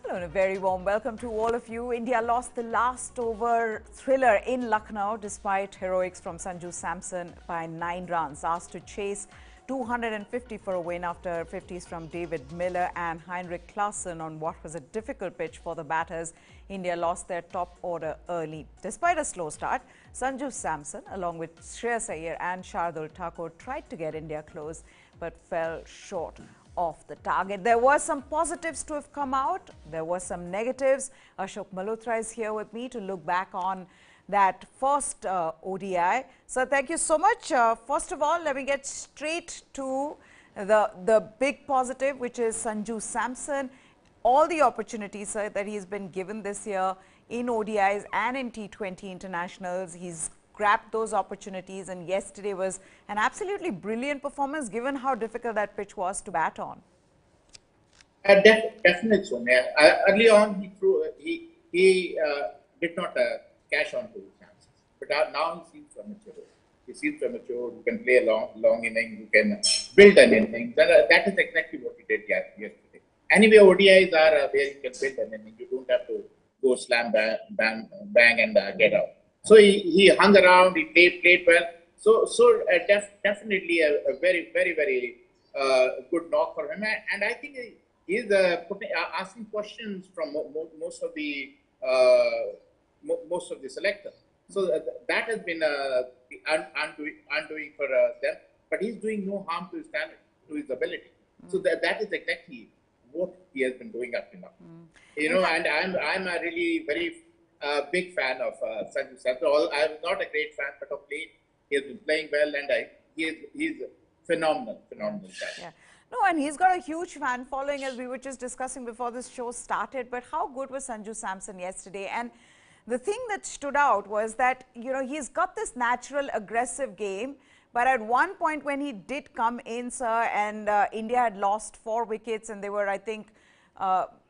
Hello and a very warm welcome to all of you. India lost the last over thriller in Lucknow despite heroics from Sanju Samson by 9 runs. Asked to chase 250 for a win after 50s from David Miller and Heinrich Klaasen on what was a difficult pitch for the batters. India lost their top order early. Despite a slow start, Sanju Samson along with Shreyas Iyer and Shardul Thakur tried to get India close but fell short of the target. There were some positives to have come out. There were some negatives. Ashok Malhotra is here with me to look back on that first ODI. So thank you so much. First of all, let me get straight to the big positive, which is Sanju Samson. All the opportunities that he's been given this year in ODIs and in T20 internationals, he's grabbed those opportunities, and yesterday was an absolutely brilliant performance given how difficult that pitch was to bat on. Definitely so. Early on, he did not cash on to his chances, but now he seems mature. He seems mature. Who can play a long inning, who can build an inning. That is exactly what he did yesterday. Anyway, ODIs are where you can build an inning. You don't have to go slam bang and get out. So he hung around, he played well. So definitely a very good knock for him. And I think he is asking questions from most of the selectors. So that has been undoing for them. But he's doing no harm to his talent, to his ability. So that is exactly what he has been doing up to now. You know, and I'm a really very big fan of Sanju Samson. I'm not a great fan, but of late he has been playing well, and he's phenomenal guy. Yeah. No, and he's got a huge fan following, as we were just discussing before this show started. But how good was Sanju Samson yesterday? And the thing that stood out was that, you know, he's got this natural aggressive game. But at one point when he did come in, sir, and India had lost 4 wickets and they were, I think,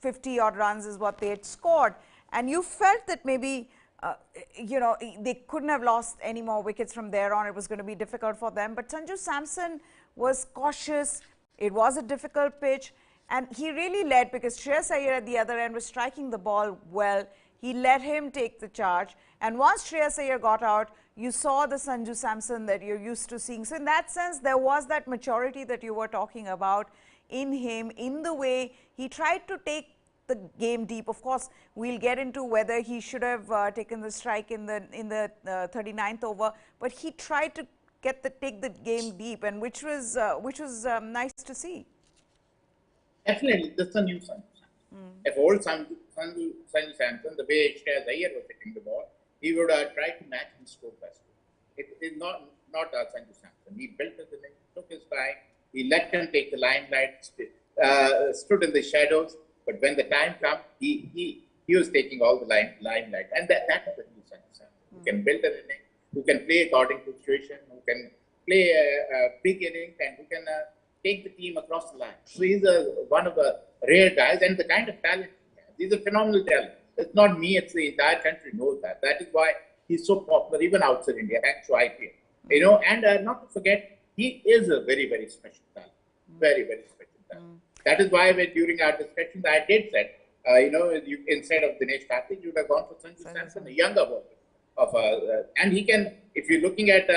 50 odd runs is what they had scored. And you felt that maybe, you know, they couldn't have lost any more wickets from there on. It was going to be difficult for them. But Sanju Samson was cautious. It was a difficult pitch. And he really led, because Shreyas Iyer at the other end was striking the ball well. He let him take the charge. And once Shreyas Iyer got out, you saw the Sanju Samson that you're used to seeing. So in that sense, there was that maturity that you were talking about in him, in the way he tried to take the game deep. Of course, we'll get into whether he should have taken the strike in the 39th over, but he tried to take the game deep, and which was nice to see. Definitely, that's a new Sanju Samson. If old Sanju Samson, the way Shreyas Iyer was hitting the ball, he would try to match his stroke by stroke. It is not Sanju Samson. He built his inning, took his time, he let him take the limelight, stood in the shadows. But when the time comes, he was taking all the limelight, and that is the new Sanju Samson. Who can build an inning, who can play according to situation, who can play a big inning, and who can take the team across the line. So he's one of the rare guys, and the kind of talent he has. He's a phenomenal talent. It's not me; it's the entire country knows that. That is why he's so popular even outside India, thanks to IPL. You know, and not to forget, he is a very special talent, very special talent. That is why during our discussions, I did said, you know, instead of Dinesh Karthik, you would have gone for Sanju Samson, a younger version of, and he can, if you're looking at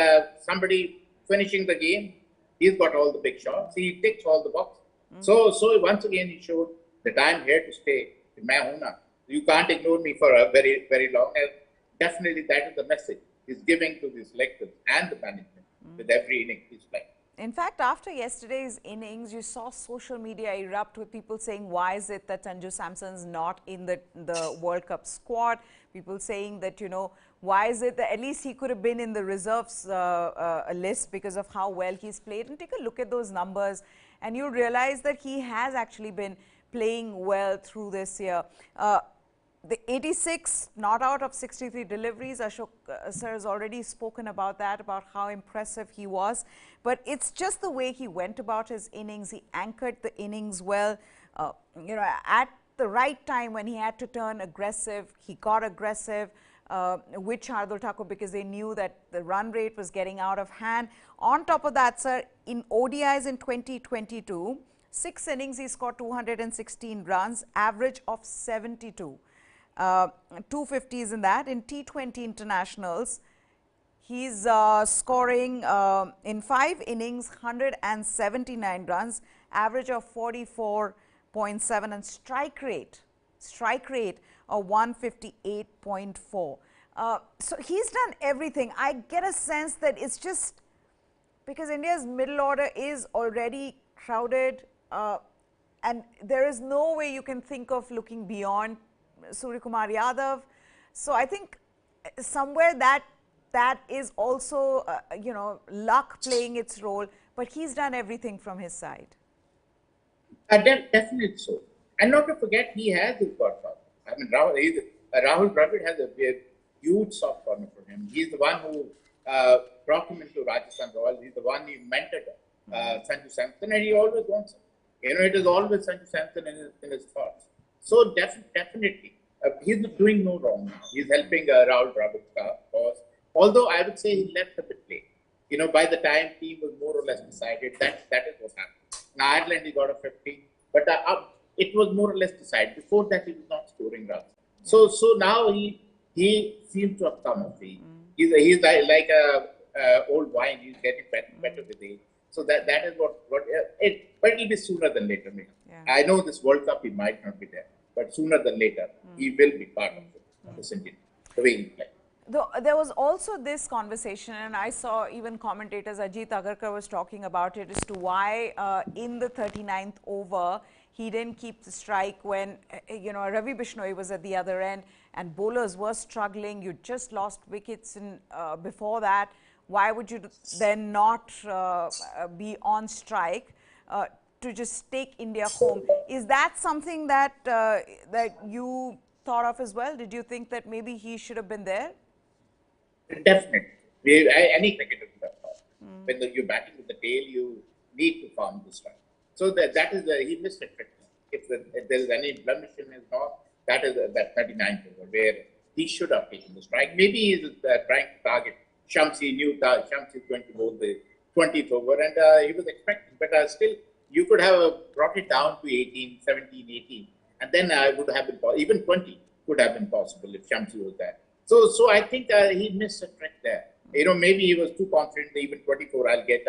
somebody finishing the game, he's got all the big shots. He ticks all the boxes. So once again, he showed that I'm here to stay. You can't ignore me for a very long. And definitely, that is the message he's giving to the selectors and the management with every inning he's playing. In fact, after yesterday's innings, you saw social media erupt with people saying, why is it that Sanju Samson's not in the World Cup squad? People saying that, you know, why is it that at least he could have been in the reserves list because of how well he's played? And take a look at those numbers and you realize that he has actually been playing well through this year. The 86 not out of 63 deliveries, Ashok sir has already spoken about that, about how impressive he was. But it's just the way he went about his innings. He anchored the innings well. You know, at the right time when he had to turn aggressive, he got aggressive with Shardul Thakur because they knew that the run rate was getting out of hand. On top of that, sir, in ODIs in 2022, 6 innings, he scored 216 runs, average of 72. 250s in that. In T20 internationals, he's scoring in 5 innings, 179 runs, average of 44.7, and strike rate of 158.4. So he's done everything. I get a sense that it's just because India's middle order is already crowded, and there is no way you can think of looking beyond Suryakumar Yadav. So I think somewhere that is also, luck playing its role, but he's done everything from his side. Definitely so. And not to forget, he has his godfather. I mean, Rahul Dravid has a huge soft corner for him. He's the one who brought him into Rajasthan Royals. He's the one who mentored Sanju Samson, and he always wants him. It is always Sanju Samson in his thoughts. So definitely, he's doing no wrong now. He's helping Rahul Dravid's cause. Although I would say he left a bit late. By the time team was more or less decided, that is what happened. In Ireland, he got a 50, but it was more or less decided. Before that, he was not scoring runs. So now he seems to have come of age. He's like a old wine. He's getting better with age. So that is what but it'll be sooner than later. Yeah. I know this World Cup he might not be there, but sooner than later he will be part of this Indian the way he plays. There was also this conversation, and I saw even commentators, Ajit Agarkar was talking about it, as to why in the 39th over he didn't keep the strike when Ravi Bishnoi was at the other end and bowlers were struggling. You just lost wickets before that. Why would you then not be on strike to just take India home? Is that something that that you thought of as well? Did you think that maybe he should have been there? Definitely. Any cricketer would have thought. When you're batting with the tail, you need to farm the strike. So that is he missed a trick. If there is any blemish in his knock, that is that 39th over where he should have taken the strike. Maybe he's trying to target Shamsi, knew that Shamsi is going to bowl the 20th over, and he was expecting. But still, you could have brought it down to 18, 17, 18, and then would have been even 20 could have been possible if Shamsi was there. So I think he missed a trick there. Maybe he was too confident that even 24 I'll get.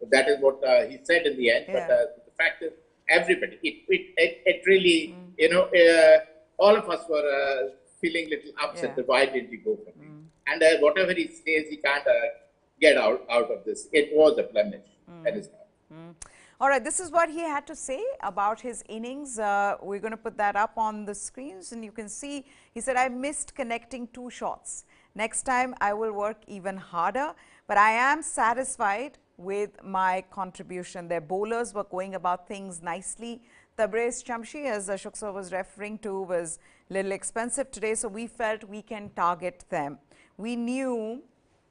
That is what he said in the end. Yeah. But the fact is, everybody, it really, all of us were feeling a little upset that why didn't he go for me? And whatever he says, he can't get out of this. It was a blemish. That is not. All right, this is what he had to say about his innings. We're going to put that up on the screens, and you can see, he said, I missed connecting 2 shots. Next time, I will work even harder, but I am satisfied with my contribution. Their bowlers were going about things nicely. Tabraiz Chamshi, as Ashok sir was referring to, was a little expensive today, so we felt we can target them. We knew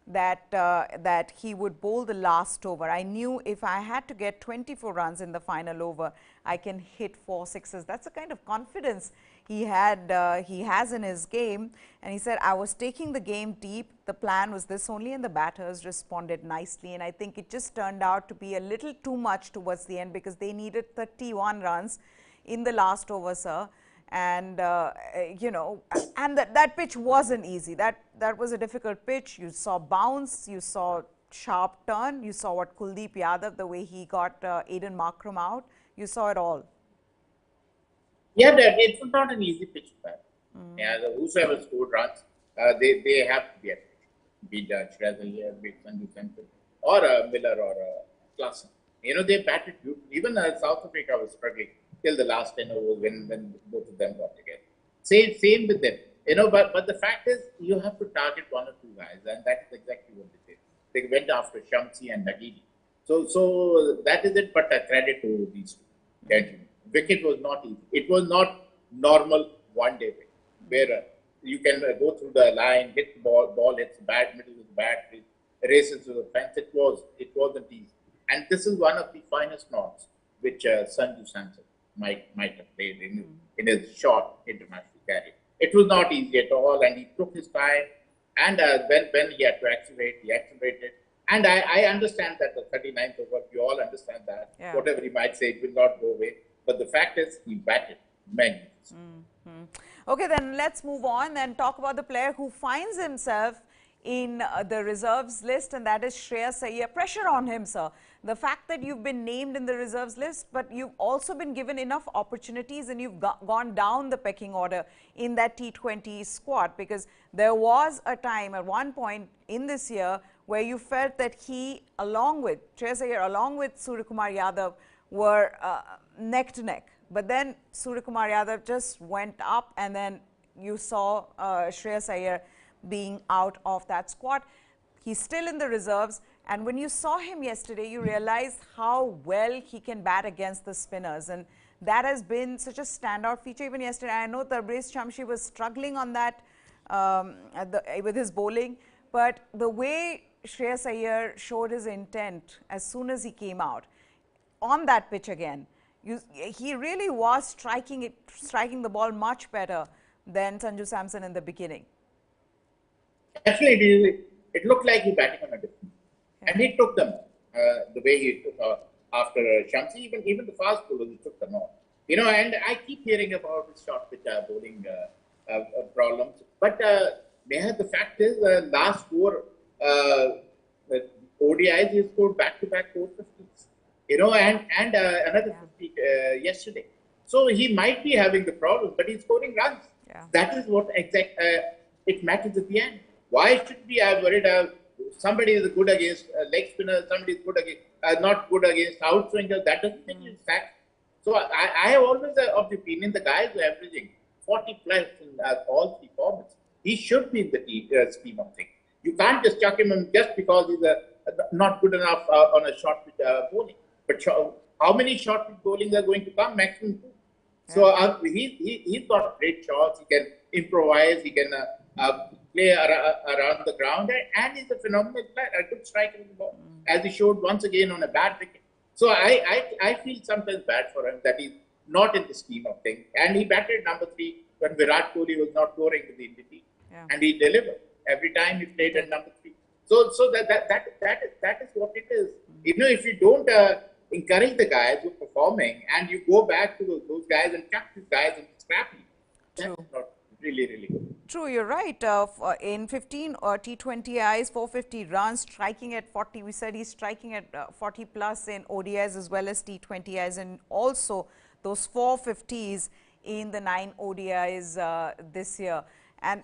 that he would bowl the last over. I knew if I had to get 24 runs in the final over, I can hit 4 sixes. That's the kind of confidence he has in his game. And he said, I was taking the game deep. The plan was this only, and the batters responded nicely. And I think it just turned out to be a little too much towards the end because they needed 31 runs in the last over, sir. And, and that pitch wasn't easy. That was a difficult pitch. You saw bounce, you saw sharp turn, you saw what Kuldeep Yadav, the way he got Aiden Markram out. You saw it all. Yeah, it was not an easy pitch to bat. Yeah, whosoever scored runs, they have to be at it. Be it Shreyas Iyer, be it Sanju Samson, or Miller, or Klassen. They batted beautifully. Even South Africa was struggling till the last 10 overs when both of them got together. Same with them. But the fact is, you have to target 1 or 2 guys, and that is exactly what they did. They went after Shamsi and Nagini. So that is it, but a credit to these 2 gentlemen. Wicket was not easy. It was not normal one-day wicket, where you can go through the line, hit the ball hits the bat, middle of the bat, races to the fence. It wasn't easy. And this is one of the finest knocks which Sanju Samson might have played in his short international career. It was not easy at all, and he took his time. And when he had to accelerate, he accelerated. And I understand that the 39th over, you all understand that. Yeah. Whatever he might say, it will not go away. But the fact is, he batted many. Okay, then let's move on and talk about the player who finds himself in the reserves list, and that is Shreyas Iyer. Pressure on him, sir. The fact that you've been named in the reserves list, but you've also been given enough opportunities and you've gone down the pecking order in that T20 squad, because there was a time at one point in this year where you felt that he, along with Shreyas Iyer, along with Suryakumar Yadav, were neck to neck. But then Suryakumar Yadav just went up, and then you saw Shreyas Iyer being out of that squad. He's still in the reserves, and when you saw him yesterday, you realized how well he can bat against the spinners, and that has been such a standout feature even yesterday. I know Tabriz Shamshi was struggling on that with his bowling, but the way Shreyas Iyer showed his intent as soon as he came out on that pitch again, he really was striking the ball much better than Sanju Samson in the beginning. Definitely, it looked like he batting on a different. And he took them the way he took after Shamsi, even the fast bowlers, he took them on. You know, and I keep hearing about his short pitch bowling problems. But the fact is, last four ODIs, he scored back-to-back 450s. You know, and another 50 yesterday. So he might be having the problem, but he's scoring runs. Yeah. That is what it matters at the end. Why should we have worried? Somebody is good against leg spinners, somebody is good against, not good against outswingers. That doesn't make it fact. So I have always of the opinion the guy who is averaging 40 plus in all three formats, he should be in the scheme of things. You can't just chuck him in just because he's not good enough on a short pitch bowling. But how many short pitch bowling are going to come? Maximum two. So he's got great shots. He can improvise. He can play around the ground, and he's a phenomenal player, a good striker of the ball, as he showed once again on a bad wicket. So I feel sometimes bad for him that he's not in the scheme of things. And he batted number 3 when Virat Kohli was not scoring with the India team, and he delivered every time he played at number 3. So that is what it is. You know, if you don't encourage the guys who are performing, and you go back to those guys and chuck these guys and scrappy, that's not really good. True, you're right. In 15 T20Is, 450 runs, striking at 40. We said he's striking at 40 plus in ODIs as well as T20Is, and also those 450s in the 9 ODIs this year. And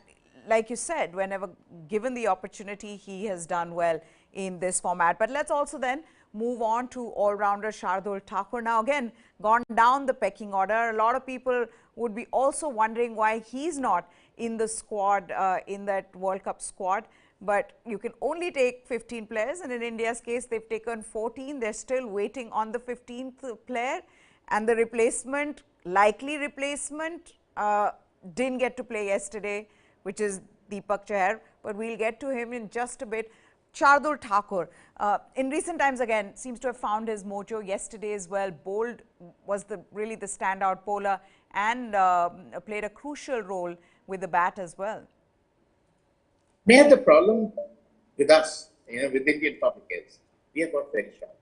like you said, whenever given the opportunity, he has done well in this format. But let's also then move on to all-rounder Shardul Thakur. Now again, gone down the pecking order. A lot of people would be also wondering why he's not in the squad, in that World Cup squad. But you can only take 15 players, and in India's case, they've taken 14. They're still waiting on the 15th player, and the replacement, likely replacement, didn't get to play yesterday, which is Deepak Chahar, but we'll get to him in just a bit. Shardul Thakur, in recent times again, seems to have found his mojo. Yesterday as well, bowled, was really the standout bowler, and played a crucial role with the bat as well. The problem with us, with Indian public is, we have got very sharp.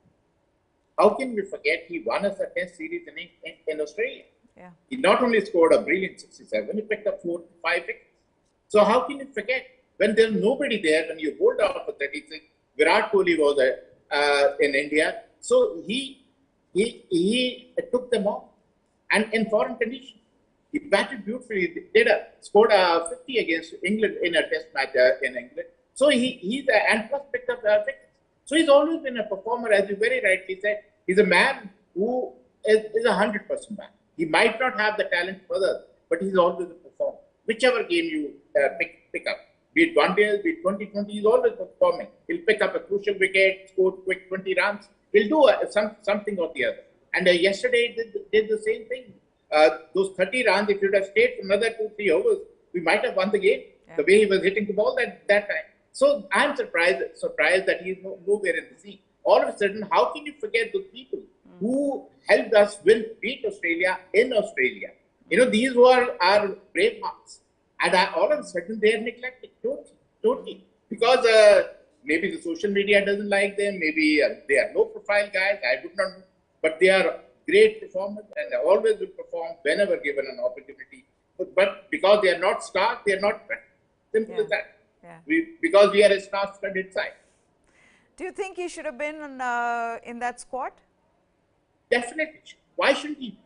How can we forget he won us a test series in Australia? Yeah. He not only scored a brilliant 67, he picked up 4 to 5 wickets. So how can you forget? When there's nobody there, when you hold out for 36, Virat Kohli was in India. So he took them off. And in foreign conditions, he batted beautifully, scored a 50 against England in a test match in England. So and plus picked up wickets. So he's always been a performer, as you very rightly said. He's a man who is 100% man. He might not have the talent for others, but he's always a performer. Whichever game you pick up, be it one day, be it 2020, he's always performing. He'll pick up a crucial wicket, score quick 20 runs. He'll do something or the other. And yesterday did the same thing. Those 30 runs, if he would have stayed for another 2-3 overs, we might have won the game. The way he was hitting the ball that time. So I'm surprised that he's nowhere in the sea. All of a sudden, how can you forget those people who helped us beat Australia in Australia? These were our brave hearts. And all of a sudden, they are neglected totally. Because maybe the social media doesn't like them. Maybe they are low-profile guys. I would not know. But they are great performers and they always will perform whenever given an opportunity. But because they are not stars, they are not better. Simple as that. Yeah. Because we are a star-studded side. Do you think he should have been in that squad? Definitely. Why shouldn't he?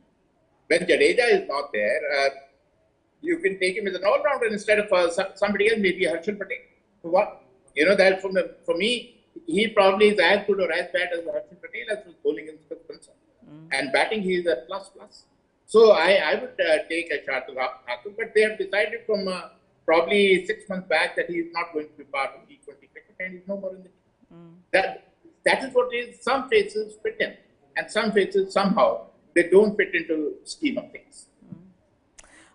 When Jadeja is not there, you can take him as an all-rounder instead of somebody else, maybe Harshal Patel. So what? You know, that for me, he probably is as good or as bad as Harshal Patel as his bowling is concerned. And batting, he is a plus. So I would take a Shardul Thakur, but they have decided from probably 6 months back that he is not going to be part of T20 cricket and he's no more in the team. That is what is. Some faces fit in, and some faces somehow they don't fit into scheme of things.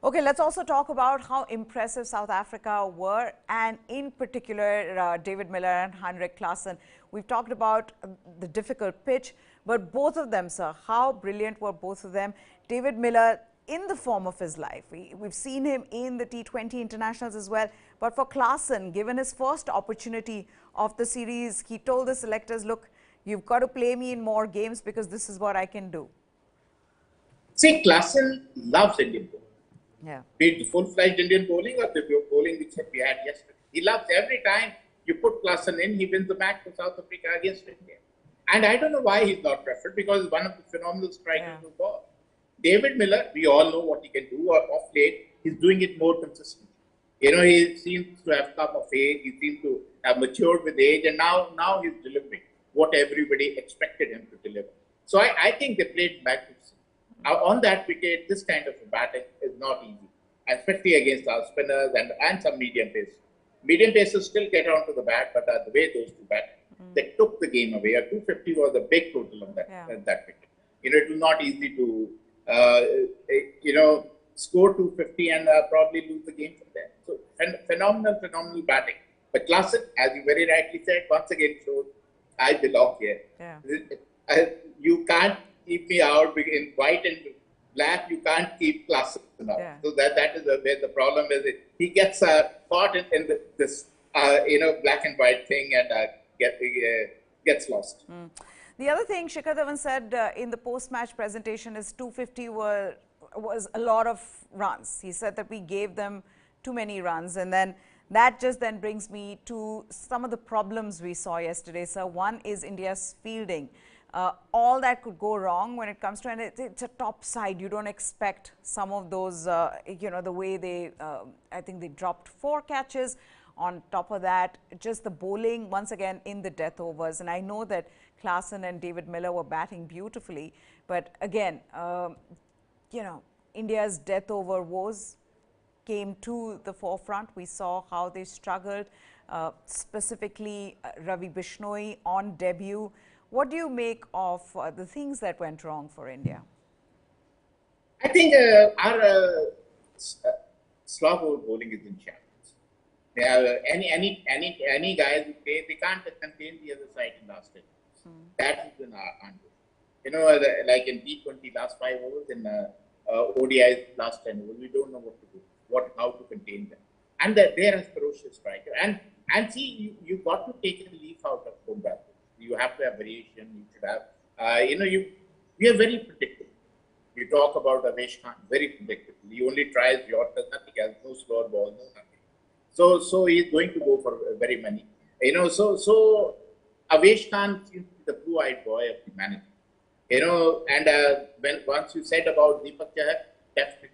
Okay, let's also talk about how impressive South Africa were, and in particular David Miller and Heinrich Klaasen. We've talked about the difficult pitch, but both of them, sir, how brilliant were both of them? David Miller in the form of his life. We've seen him in the T20 internationals as well. But for Klaasen, given his first opportunity of the series, he told the selectors, look, you've got to play me in more games because this is what I can do. See, Klaasen loves Indian bowling. Yeah. Be it the full-fledged Indian bowling or the bowling which we had yesterday. He loves every time you put Klaasen in, he wins the match for South Africa against India. And I don't know why he's not preferred because he's one of the phenomenal strikers of ball. David Miller, we all know what he can do. Off late, he's doing it more consistently. You know, he seems to have come of age. He seems to have matured with age, and now he's delivering what everybody expected him to deliver. So I think they played magnificently. On that wicket, this kind of batting is not easy, especially against our spinners and some medium pacers. Medium pacers still get onto the bat, but the way those two bat, they took the game away. A 250 was a big total on that wicket. You know, it was not easy to score 250 and probably lose the game from there. So phenomenal batting. But Klaasen, as you very rightly said, once again showed I belong here. Yeah. You can't keep me out in white and black. You can't keep Klaasen out. Yeah. So that is where the problem is. He gets caught in this black and white thing and gets lost. The other thing Shikhar Dhawan said in the post-match presentation is 250 was a lot of runs. He said that we gave them too many runs, and then that just then brings me to some of the problems we saw yesterday. So one is India's fielding. All that could go wrong when it comes to, and it's a top side. You don't expect some of those, the way they, I think they dropped 4 catches. On top of that, just the bowling once again in the death overs. And I know that Klaasen and David Miller were batting beautifully, but again, India's death over woes came to the forefront. We saw how they struggled, specifically Ravi Bishnoi on debut. What do you make of the things that went wrong for India? I think our slog over bowling is in shambles. Any guys who play, they can't contain the other side in last 10 overs. That has been our undoing. Like in T20 last 5 overs, in ODI's last 10 overs, we don't know what to do, how to contain them. And they're a ferocious striker. And see, you got to take a leaf out of home batting. You have to have variation. You should have, we are very predictable. You talk about Avesh Khan, very predictable. He only tries Yorkers, nothing else, no slower ball, no nothing. So he's going to go for very many. So Avesh Khan seems to be the blue-eyed boy of the management. And once you said about Deepak Chahar, definitely.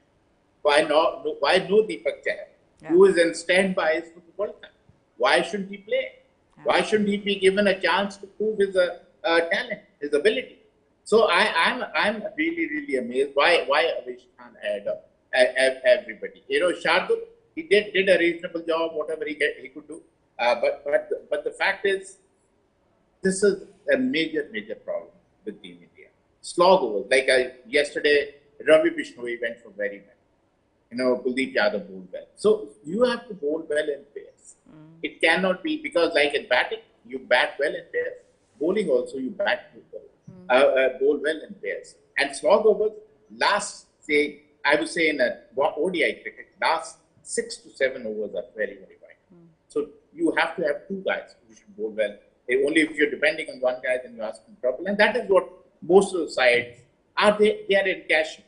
Why no Deepak Chahar, who is in standby for the World Cup? Why shouldn't he play? Yeah. Why shouldn't he be given a chance to prove his talent, his ability? So I'm really amazed why Avesh Khan had everybody. Shardul, he did a reasonable job, whatever he could do. But the fact is, this is a major problem with Team India. Slog overs. Like yesterday, Ravi Bishnoi went for very well. Kuldeep Yadav bowled well. So you have to bowl well in pairs. It cannot be, because like in batting, you bat well in pairs. Bowling also, you bowl well in pairs. And slog overs, I would say in a ODI cricket, last 6 to 7 overs are very vital. So you have to have two guys who should bowl well. Only if you're depending on one guy, then you're asking trouble. And that is what most of the sides are. They are encashing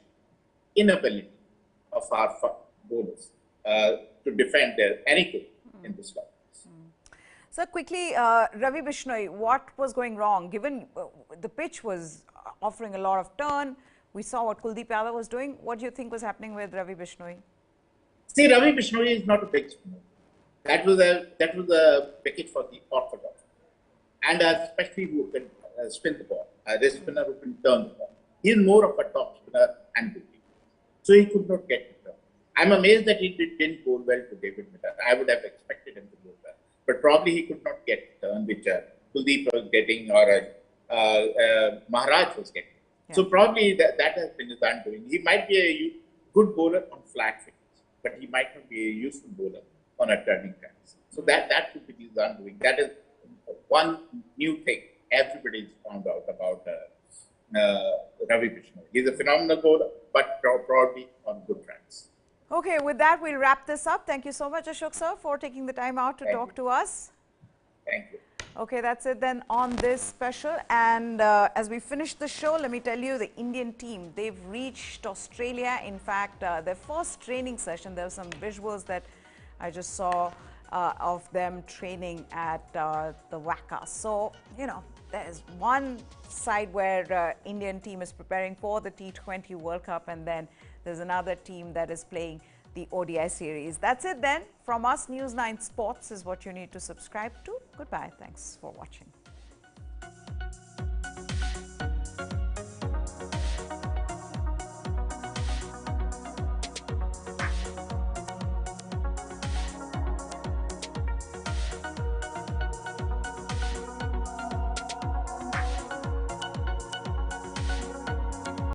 inability of our bowlers to defend their anything in this level. So quickly, Ravi Bishnoi, what was going wrong? Given the pitch was offering a lot of turn, we saw what Kuldeep Yadav was doing. What do you think was happening with Ravi Bishnoi? See, Ravi Bishnoi is not a big spinner. That was a wicket for the orthodox, and especially who can spin the ball. The spinner who can turn the ball. He is more of a top spinner and goalkeeper, so he could not get the turn. I'm amazed that he didn't bowl well to David Miller. I would have expected him to bowl well, but probably he could not get the turn which Kuldeep was getting or Maharaj was getting. Yeah. So probably that has been his undoing. He might be a good bowler on flat wickets, but he might not be a useful bowler on a turning tracks. So that could be his undoing. That is one new thing everybody's found out about Ravi Bishnoi. He's a phenomenal bowler, but probably on good tracks. Okay, with that, we'll wrap this up. Thank you so much, Ashok sir, for taking the time out to talk to us. Thank you. Okay, that's it then on this special. And as we finish the show, let me tell you, the Indian team, they've reached Australia. In fact, their first training session, there were some visuals that I just saw of them training at the WACA. So, you know, there's one side where Indian team is preparing for the T20 World Cup, and then there's another team that is playing the ODI series. That's it then. From us, News 9 Sports is what you need to subscribe to. Goodbye. Thanks for watching.